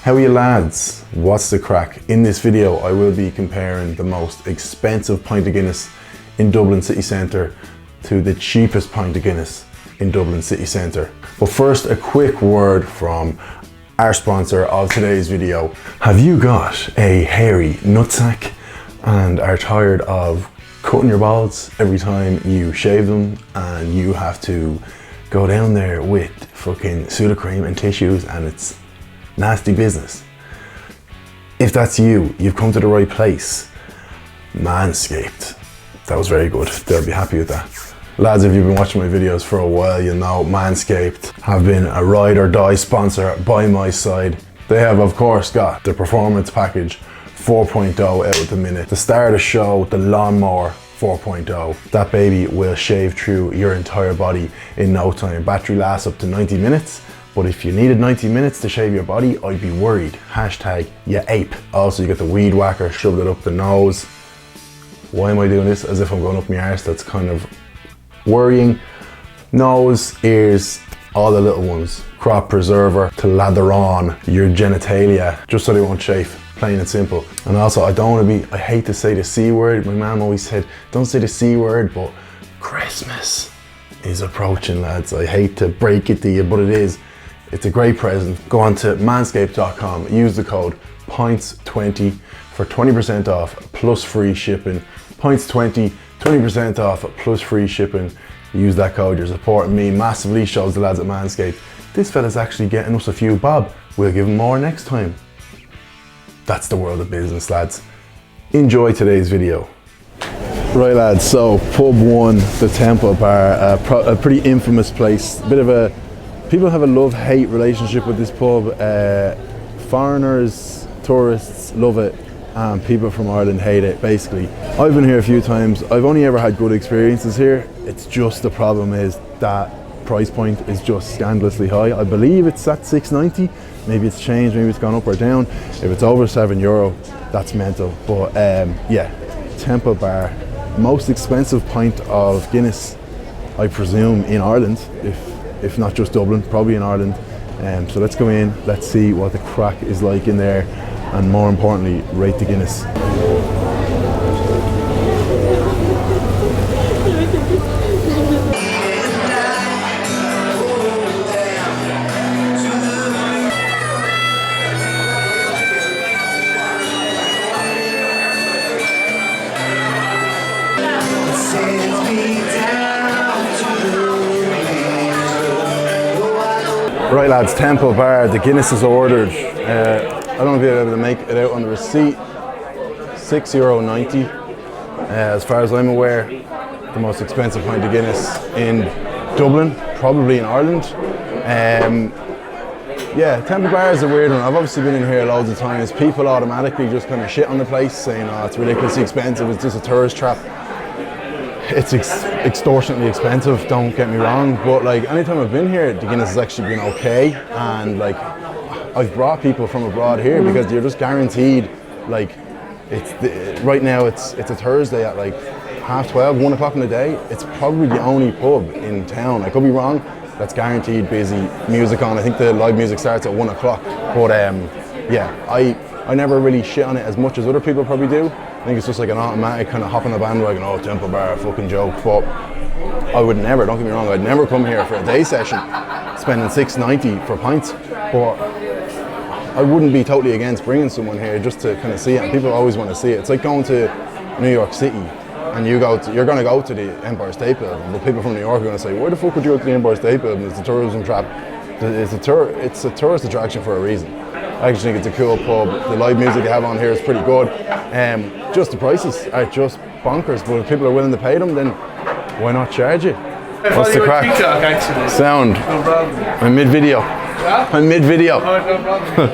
How are you lads? What's the crack? In this video I will be comparing the most expensive pint of Guinness in Dublin City Centre to the cheapest pint of Guinness in Dublin City Centre. But first, a quick word from our sponsor of today's video. Have you got a hairy nutsack and are tired of cutting your balls every time you shave them and you have to go down there with fucking Sudocrem and tissues and it's nasty business? If that's you, you've come to the right place. Manscaped. That was very good. They'll be happy with that. Lads, if you've been watching my videos for a while, you know Manscaped have been a ride or die sponsor by my side. They have, of course, got the Performance Package 4.0 out at the minute. To start a show, the Lawnmower 4.0. That baby will shave through your entire body in no time. Battery lasts up to 90 minutes. But if you needed 90 minutes to shave your body, I'd be worried. Hashtag you ape. Also, you get the weed whacker, shoved it up the nose. Why am I doing this? As if I'm going up my arse. That's kind of worrying. Nose, ears, all the little ones. Crop preserver to lather on your genitalia, just so they won't chafe. Plain and simple. And also, I don't want to be, I hate to say the C word. My mom always said, don't say the C word, but Christmas is approaching, lads. I hate to break it to you, but it is. It's a great present. Go on to manscaped.com, use the code PINTS20 for 20% off plus free shipping. PINTS20, 20% off plus free shipping. Use that code, you're supporting me massively, shows the lads at Manscaped. This fella's actually getting us a few bob. We'll give him more next time. That's the world of business, lads. Enjoy today's video. Right lads, so pub 1, the Temple Bar, a pretty infamous place. People have a love-hate relationship with this pub. Foreigners, tourists love it, and people from Ireland hate it, basically. I've been here a few times. I've only ever had good experiences here. It's just the problem is that price point is just scandalously high. I believe it's at €6.90. Maybe it's changed, maybe it's gone up or down. If it's over €7, that's mental. But yeah, Temple Bar, most expensive pint of Guinness, I presume, in Ireland, if not just Dublin, probably in Ireland. So let's go in, let's see what the crack is like in there, and more importantly, rate the Guinness. Right lads, Temple Bar, the Guinness is ordered. I don't know if you're able to make it out on the receipt. €6.90. As far as I'm aware, the most expensive pint of Guinness in Dublin, probably in Ireland. Yeah, Temple Bar is a weird one. I've obviously been in here loads of times. People automatically just kind of shit on the place, saying, oh, it's ridiculously expensive, it's just a tourist trap. It's extortionately expensive, don't get me wrong, but like anytime I've been here, the Guinness has actually been okay, and like I've brought people from abroad here because you're just guaranteed, like right now it's a Thursday at like 12:30, 1 o'clock in the day. It's probably the only pub in town, I could be wrong, that's guaranteed busy, music on. I think the live music starts at 1 o'clock, but yeah, I never really shit on it as much as other people probably do. I think it's just like an automatic kind of hop on the bandwagon, oh, Temple Bar, fucking joke. But I would never, don't get me wrong, I'd never come here for a day session spending €6.90 for pints. But I wouldn't be totally against bringing someone here just to kind of see it. And people always want to see it. It's like going to New York City and you're going to go to the Empire State Building, but people from New York are going to say, why the fuck would you go to the Empire State Building? It's a tourism trap. It's a tourist attraction for a reason. I actually think it's a cool pub. The live music they have on here is pretty good. Just the prices are just bonkers, but if people are willing to pay them, then why not charge it? What's the crack? TikTok, actually. Sound. No problem. I'm mid-video. Yeah? I'm mid-video. Oh, no problem.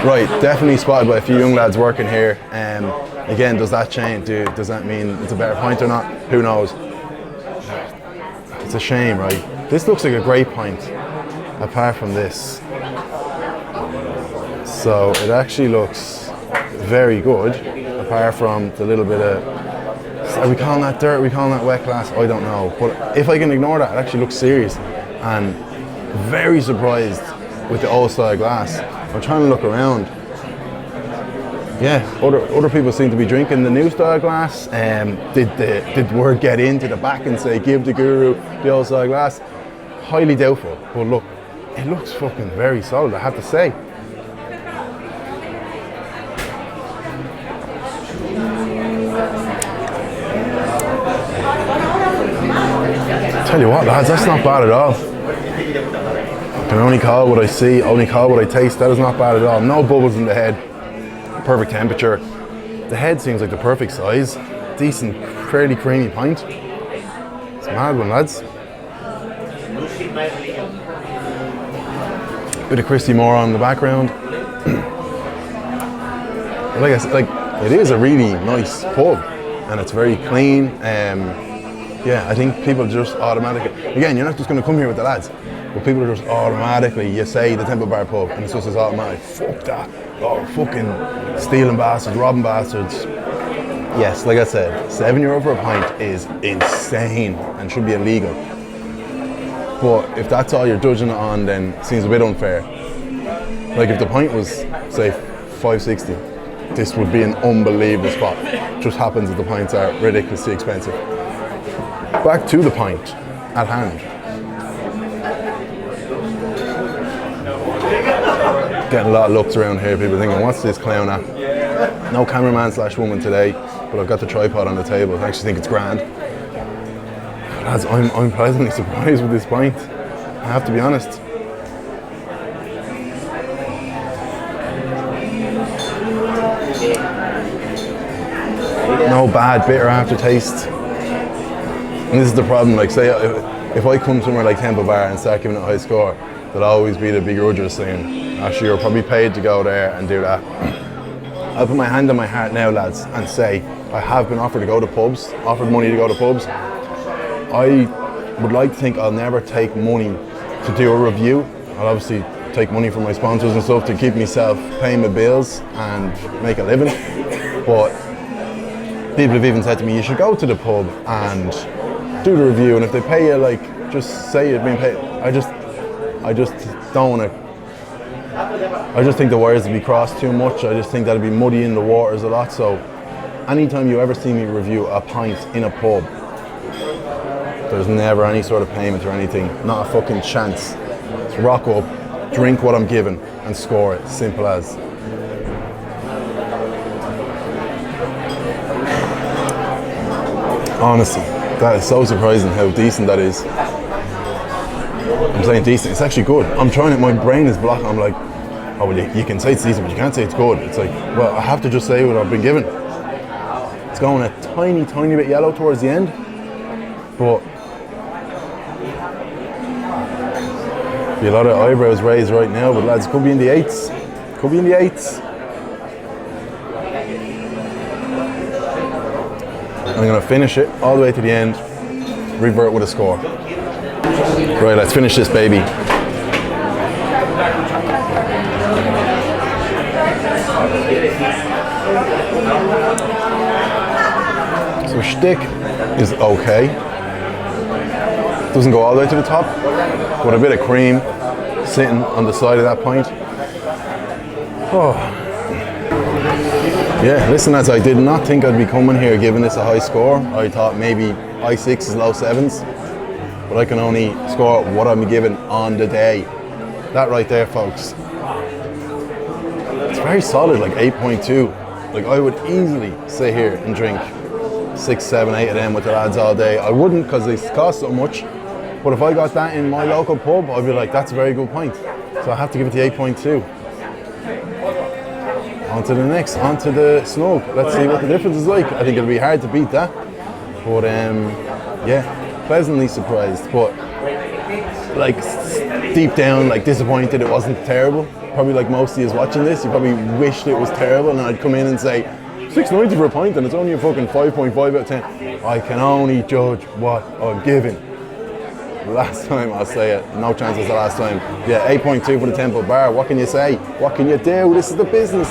Right, definitely spotted by a few young lads working here. Again, does that change? Does that mean it's a better pint or not? Who knows? It's a shame, right? This looks like a great pint, apart from this. So it actually looks very good, apart from the little bit of, are we calling that dirt, are we calling that wet glass? I don't know, but if I can ignore that, it actually looks serious, and very surprised with the old style glass. I'm trying to look around. Yeah, other people seem to be drinking the new style glass. Did word get into the back and say give the guru the old style glass? Highly doubtful. But look, it looks fucking very solid, I have to say. Tell you what, lads, that's not bad at all. I can only call what I see, only call what I taste. That is not bad at all. No bubbles in the head. Perfect temperature. The head seems like the perfect size. Decent, fairly creamy pint. It's a mad one, lads. Bit of Christy Moore on the background. Like I said, it is a really nice pub, and it's very clean. Yeah, I think people just automatically, again, you're not just going to come here with the lads, but people are just automatically, you say the Temple Bar pub, and it's just as automatic, fuck that, oh, fucking stealing bastards, robbing bastards. Yes, like I said, €7 for a pint is insane and should be illegal. But if that's all you're judging it on, then it seems a bit unfair. Like if the pint was, say, $5.60, this would be an unbelievable spot. Just happens that the pints are ridiculously expensive. Back to the pint at hand. Getting a lot of looks around here, people thinking, what's this clown at? No cameraman / woman today, but I've got the tripod on the table. I actually think it's grand. Lads, I'm pleasantly surprised with this pint. I have to be honest. No bad bitter aftertaste. And this is the problem, like say if I come somewhere like Temple Bar and start giving it a high score, there'll always be the begrudgers saying, actually you're probably paid to go there and do that. I'll put my hand on my heart now, lads, and say I have been offered to go to pubs, offered money to go to pubs. I would like to think I'll never take money to do a review. I'll obviously take money from my sponsors and stuff to keep myself paying my bills and make a living. But people have even said to me, you should go to the pub and do the review, and if they pay you, like, just say you're being paid. I just don't want to. I just think the wires would be crossed too much. I just think that'd be muddying the waters a lot. So anytime you ever see me review a pint in a pub, there's never any sort of payment or anything. Not a fucking chance. Just rock up, drink what I'm given, and score it. Simple as. Honestly, that is so surprising how decent that is. I'm saying decent, it's actually good. I'm trying it, my brain is blocking. I'm like, oh well, you can say it's decent, but you can't say it's good. It's like, well, I have to just say what I've been given. It's going a tiny bit yellow towards the end, but be a lot of eyebrows raised right now, but lads, could be in the 8s. Could be in the 8s. I'm going to finish it all the way to the end, revert with a score. Right, let's finish this baby. So shtick is okay. Doesn't go all the way to the top, but a bit of cream sitting on the side of that pint. Oh. Yeah, listen lads, I did not think I'd be coming here giving this a high score. I thought maybe high 6s, low 7s. But I can only score what I'm given on the day. That right there, folks. It's very solid, like 8.2. Like I would easily sit here and drink 6, 7, 8 of them with the lads all day. I wouldn't because they cost so much. But if I got that in my local pub, I'd be like, that's a very good pint. So I have to give it the 8.2. On to the next, on to the Snug. Let's see what the difference is like. I think it'll be hard to beat that. But yeah, pleasantly surprised. But like deep down, like disappointed it wasn't terrible. Probably like most of you watching this, you probably wished it was terrible, and I'd come in and say, $6.90 for a pint and it's only a fucking 5.5 out of 10. I can only judge what I'm given. Last time, I'll say it, no chance it's the last time. Yeah, 8.2 for the Temple Bar. What can you say? What can you do? This is the business.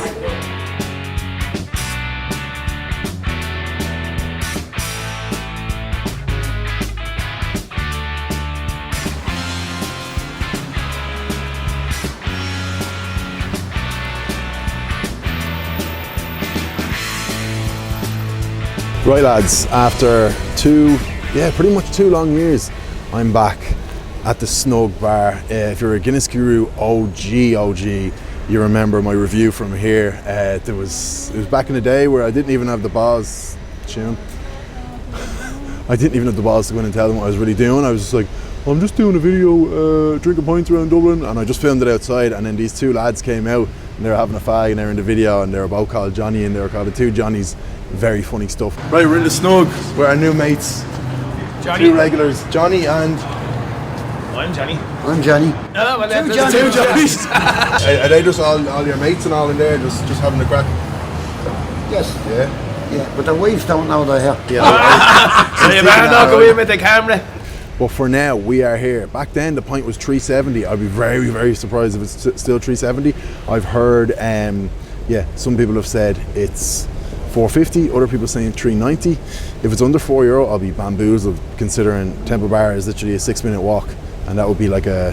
Right lads, after pretty much 2 long years, I'm back at the Snug Bar. If you're a Guinness Guru OG, you remember my review from here. It was back in the day where I didn't even have the balls, I didn't even have the balls to go in and tell them what I was really doing. I was just like, I'm just doing a video, drinking pints around Dublin, and I just filmed it outside, and then these 2 lads came out and they were having a fag and they were in the video, and they were both called Johnny and they were called the 2 Johnnies. Very funny stuff. Right, we're in the Snug with our new mates. Johnny. 2 regulars, Johnny and... I'm Johnny. I'm Johnny. No, well, 2 Johnnies. Are they just all your mates and all in there, just having a crack? Yes. Yeah, but the wives don't know they're here. Yeah. So you better not go in with the camera. But for now, we are here. Back then, the pint was $3.70. I'd be very, very surprised if it's still $3.70. I've heard, some people have said it's $4.50. Other people saying $3.90. If it's under €4, I'll be bamboozled, considering Temple Bar is literally a 6-minute walk, and that would be like a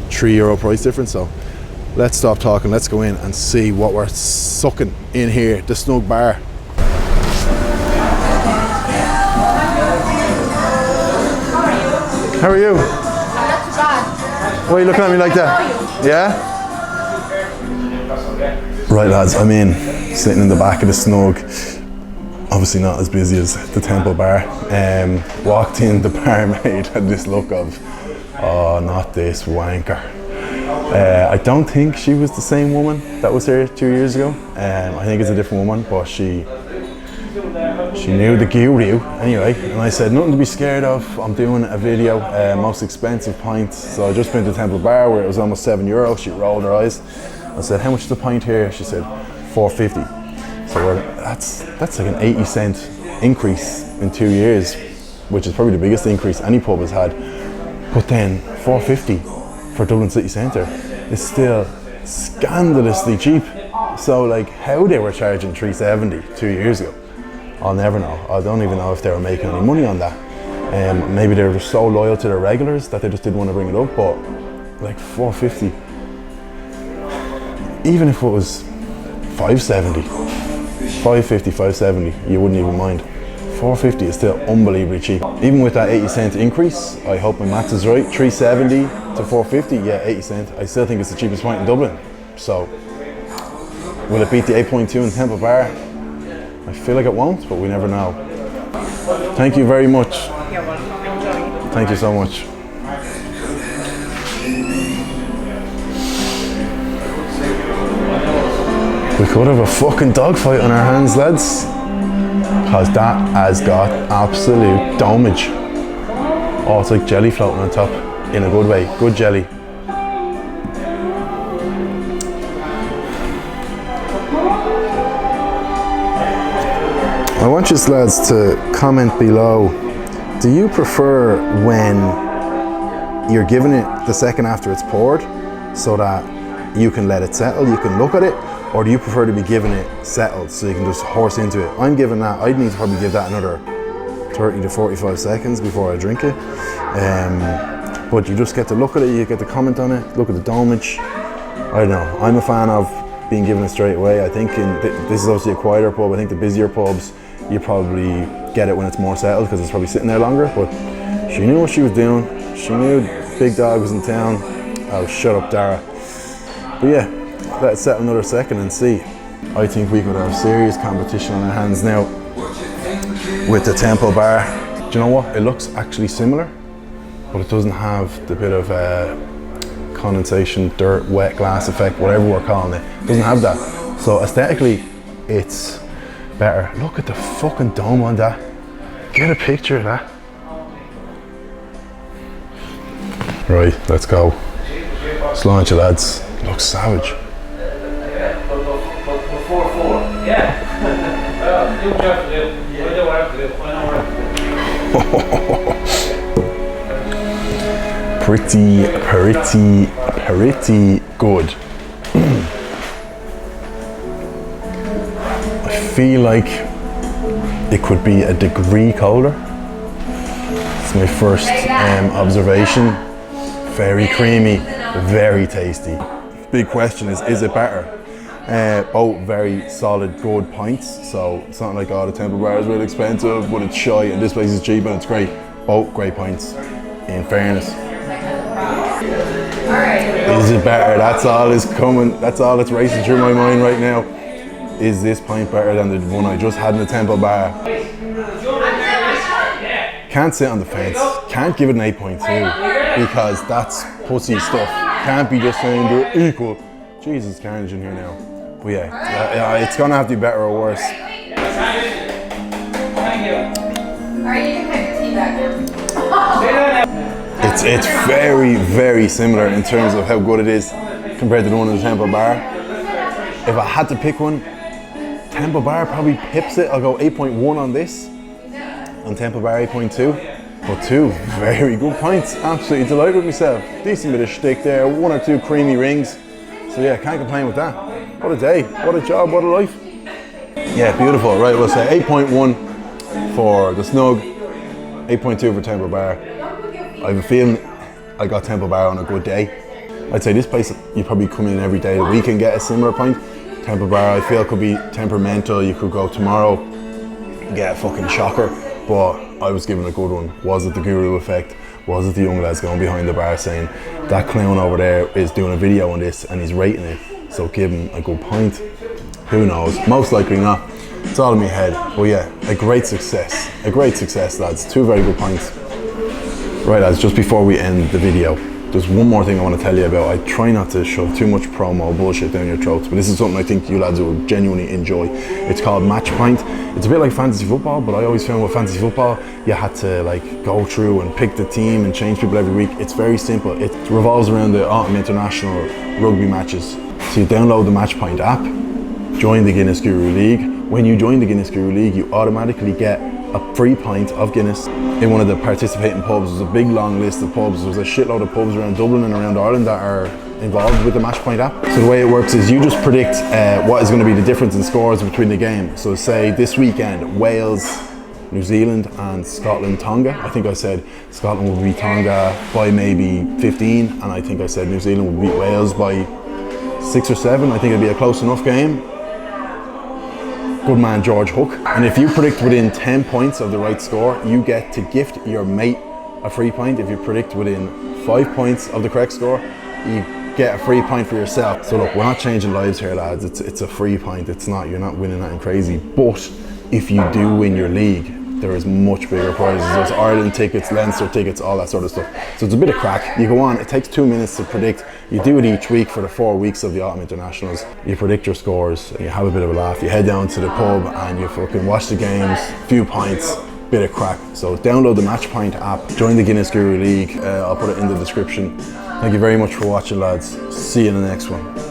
€3 price difference. So let's stop talking. Let's go in and see what we're sucking in here. The Snug Bar. How are you? Not too bad. Why are you looking at me like that? Yeah? Right lads, I'm in, sitting in the back of the Snug. Obviously not as busy as the Temple Bar. Walked in, the barmaid had this look of, oh, not this wanker. I don't think she was the same woman that was here 2 years ago. I think it's a different woman, but she knew the guru anyway, and I said, nothing to be scared of. I'm doing a video, most expensive pint. So I just been to Temple Bar where it was almost €7. She rolled her eyes. I said, how much is the pint here? She said, $4.50. So that's like an 80-cent increase in 2 years, which is probably the biggest increase any pub has had. But then $4.50 for Dublin City Centre is still scandalously cheap. So like how they were charging $3.70 2 years ago, I'll never know. I don't even know if they were making any money on that. Maybe they were just so loyal to their regulars that they just didn't want to bring it up, but like $4.50, even if it was $5.70, $5.50, $5.70, you wouldn't even mind. $4.50 is still unbelievably cheap. Even with that 80-cent increase, I hope my maths is right, $3.70 to $4.50, yeah, 80 cents. I still think it's the cheapest pint in Dublin. So, will it beat the 8.2 in Temple Bar? I feel like it won't, but we never know. Thank you very much. You're welcome. Thank you so much. We could have a fucking dogfight on our hands, lads. Because that has got absolute damage. Oh, it's like jelly floating on top, in a good way. Good jelly. I want you lads to comment below. Do you prefer when you're giving it the second after it's poured so that you can let it settle, you can look at it? Or do you prefer to be giving it settled so you can just horse into it? I'm giving that, I'd need to probably give that another 30 to 45 seconds before I drink it. But you just get to look at it, you get to comment on it, look at the damage. I don't know, I'm a fan of being given it straight away. I think this is obviously a quieter pub. I think the busier pubs, you probably get it when it's more settled because it's probably sitting there longer. But she knew what she was doing. She knew Big Dog was in town. Oh, shut up, Dara. But yeah, let it settle another second and see. I think we could have serious competition on our hands now with the Temple Bar. Do you know what? It looks actually similar, but it doesn't have the bit of condensation, dirt, wet glass effect, whatever we're calling it. It doesn't have that. So aesthetically, it's better. Look at the fucking dome on that. Get a picture of that. Right, let's go. Let's launch it, lads. Looks savage. Pretty good. I feel like it could be a degree colder. It's my first observation. Very creamy, very tasty. Big question is it better? Both very solid, good pints. So it's not like, oh, the Temple Bar is really expensive, but it's shy, and this place is cheap and it's great. Both great pints, in fairness. Is it better? That's all is coming. That's all that's racing through my mind right now. Is this pint better than the one I just had in the Temple Bar? Can't sit on the fence. Can't give it an 8.2 because that's pussy stuff. Can't be just saying they're equal. Jesus, carnage in here now. But yeah, it's gonna have to be better or worse. It's very, very similar in terms of how good it is compared to the one in the Temple Bar. If I had to pick one, Temple Bar probably pips it. I'll go 8.1 on this. On Temple Bar 8.2. But two very good pints. Absolutely delighted with myself. Decent bit of shtick there. One or two creamy rings. So yeah, can't complain with that. What a day. What a job. What a life. Yeah, beautiful. Right, we'll say 8.1 for the Snug. 8.2 for Temple Bar. I have a feeling I got Temple Bar on a good day. I'd say this place, you probably come in every day of the week and get a similar pint. Temple Bar, I feel, could be temperamental. You could go tomorrow and get a fucking shocker. But I was given a good one. Was it the guru effect? Was it the young lads going behind the bar saying, that clown over there is doing a video on this and he's rating it, so give him a good pint? Who knows? Most likely not. It's all in my head. But yeah, a great success. A great success, lads. Two very good pints. Right, lads, just before we end the video, there's one more thing I want to tell you about. I try not to shove too much promo bullshit down your throats, but this is something I think you lads will genuinely enjoy. It's called Match Pint. It's a bit like fantasy football, but I always found with fantasy football, you had to like go through and pick the team and change people every week. It's very simple. It revolves around the Autumn International rugby matches. So you download the Match Pint app, join the Guinness Guru League. When you join the Guinness Guru League, you automatically get a free pint of Guinness in one of the participating pubs. There's a big long list of pubs. There's a shitload of pubs around Dublin and around Ireland that are involved with the Match Pint app. So the way it works is you just predict what is going to be the difference in scores between the game. So say this weekend, Wales, New Zealand and Scotland, Tonga. I think I said Scotland would beat Tonga by maybe 15, and I think I said New Zealand would beat Wales by 6 or 7. I think it'd be a close enough game. Good man George Hook. And if you predict within 10 points of the right score, you get to gift your mate a free pint. If you predict within 5 points of the correct score, you get a free pint for yourself. So look, we're not changing lives here, lads. It's a free pint. It's not, you're not winning anything crazy. But if you do win your league, there is much bigger prizes. There's Ireland tickets, Leinster tickets, all that sort of stuff. So it's a bit of crack. You go on, it takes 2 minutes to predict. You do it each week for the 4 weeks of the Autumn Internationals. You predict your scores, and you have a bit of a laugh. You head down to the pub and you fucking watch the games, few pints, bit of crack. So download the Match Pint app, join the Guinness Guru League. I'll put it in the description. Thank you very much for watching, lads. See you in the next one.